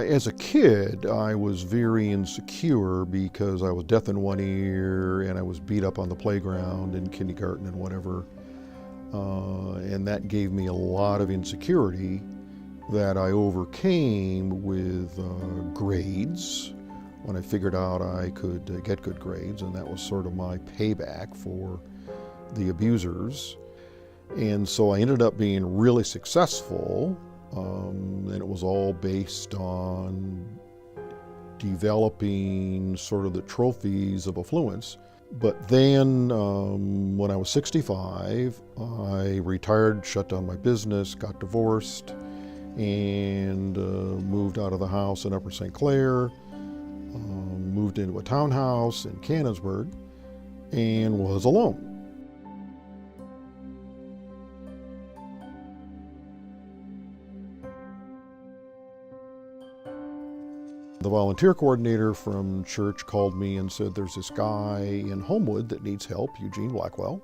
As a kid, I was very insecure because I was deaf in one ear and I was beat up on the playground in kindergarten and whatever. And that gave me a lot of insecurity that I overcame with grades when I figured out I could get good grades, and that was sort of my payback for the abusers. And so I ended up being really successful, and it was all based on developing sort of the trophies of affluence. But then when I was 65, I retired, shut down my business, got divorced, and moved out of the house in Upper St. Clair, moved into a townhouse in Canonsburg, and was alone. The volunteer coordinator from church called me and said, there's this guy in Homewood that needs help, Eugene Blackwell.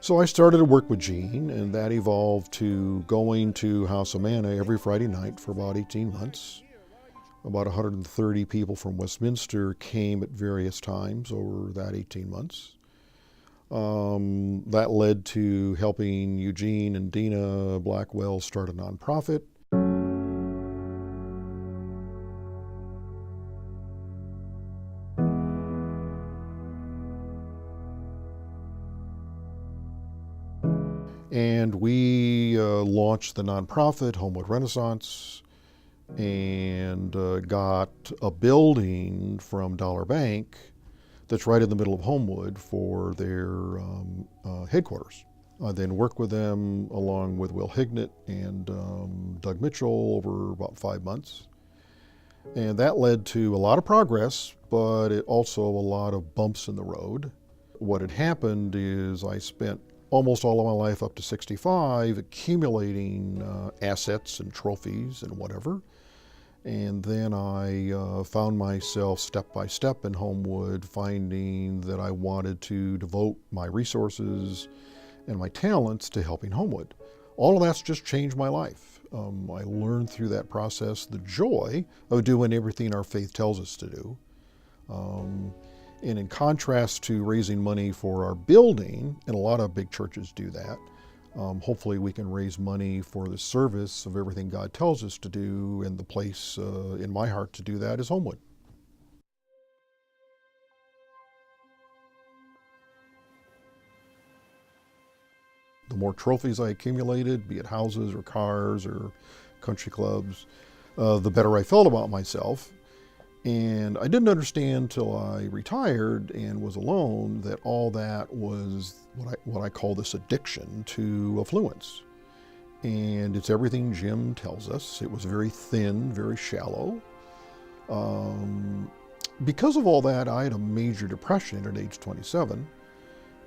So I started to work with Gene, and that evolved to going to House of Manna every Friday night for about 18 months. About 130 people from Westminster came at various times over that 18 months. That led to helping Eugene and Dina Blackwell start a nonprofit. And we launched the nonprofit Homewood Renaissance, and got a building from Dollar Bank that's right in the middle of Homewood for their headquarters. I then worked with them along with Will Hignett and Doug Mitchell over about 5 months. And that led to a lot of progress, but it also a lot of bumps in the road. What had happened is I spent almost all of my life up to 65 accumulating assets and trophies and whatever. And then I found myself step by step in Homewood, finding that I wanted to devote my resources and my talents to helping Homewood. All of that's just changed my life. I learned through that process the joy of doing everything our faith tells us to do. And in contrast to raising money for our building, and a lot of big churches do that, hopefully we can raise money for the service of everything God tells us to do, and the place in my heart to do that is Homewood. The more trophies I accumulated, be it houses or cars or country clubs, the better I felt about myself. And I didn't understand till I retired and was alone that all that was what I call this addiction to affluence. And it's everything Jim tells us. It was very thin, very shallow. Because of all that, I had a major depression at age 27.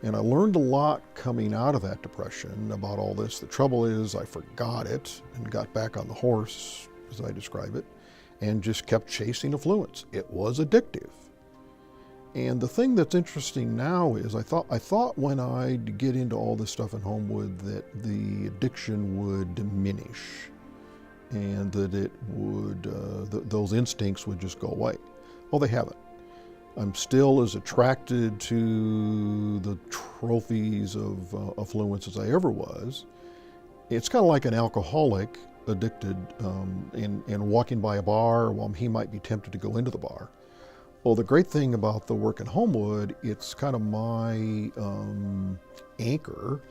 And I learned a lot coming out of that depression about all this. The trouble is I forgot it and got back on the horse, as I describe it, and just kept chasing affluence. It was addictive. And the thing that's interesting now is I thought when I'd get into all this stuff in Homewood that the addiction would diminish and that it would, those instincts would just go away. Well, they haven't. I'm still as attracted to the trophies of affluence as I ever was. It's kind of like an alcoholic addicted and walking by a bar while he might be tempted to go into the bar. Well, the great thing about the work in Homewood, it's kind of my anchor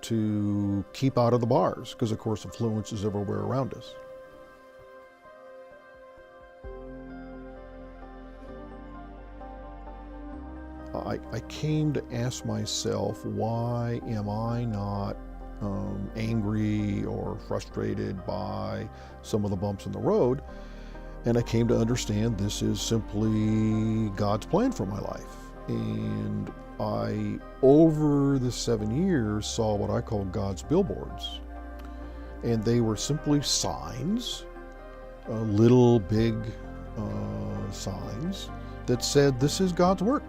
to keep out of the bars, because of course affluence is everywhere around us. I came to ask myself, why am I not angry or frustrated by some of the bumps in the road? And I came to understand this is simply God's plan for my life. And I, over the 7 years, saw what I call God's billboards. And they were simply signs, little, big signs that said, this is God's work.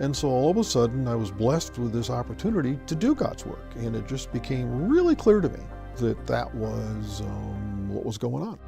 And so all of a sudden I was blessed with this opportunity to do God's work. And it just became really clear to me that that was what was going on.